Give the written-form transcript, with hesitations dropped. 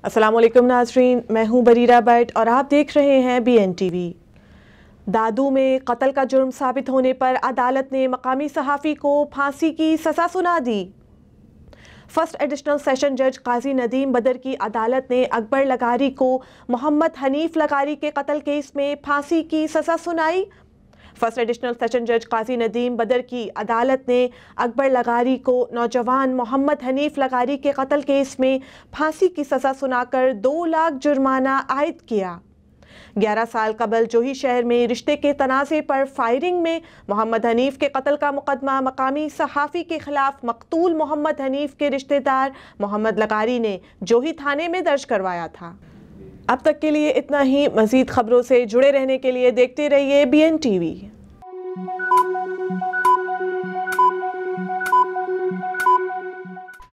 अस्सलामुअलैकुम नाज़रीन, मैं हूं बरीरा भट्ट और आप देख रहे हैं BNTV। दादू में कत्ल का जुर्म साबित होने पर अदालत ने मकामी सहाफ़ी को फांसी की सज़ा सुना दी। फर्स्ट एडिशनल सेशन जज काजी नदीम बदर की अदालत ने अकबर लगारी को मोहम्मद हनीफ लगारी के कत्ल केस में फांसी की सज़ा सुनाई। फर्स्ट एडिशनल सेशन जज काजी नदीम बदर की अदालत ने अकबर लगारी को नौजवान मोहम्मद हनीफ लगारी के कत्ल केस में फांसी की सज़ा सुनाकर 2 लाख जुर्माना आयद किया। 11 साल कबल जोही शहर में रिश्ते के तनाज़े पर फायरिंग में मोहम्मद हनीफ के कत्ल का मुकदमा मकामी सहाफ़ी के खिलाफ मकतूल मोहम्मद हनीफ के रिश्तेदार मोहम्मद लगारी ने जोही थाने में दर्ज करवाया था। अब तक के लिए इतना ही। मज़ीद खबरों से जुड़े रहने के लिए देखते रहिए BNTV।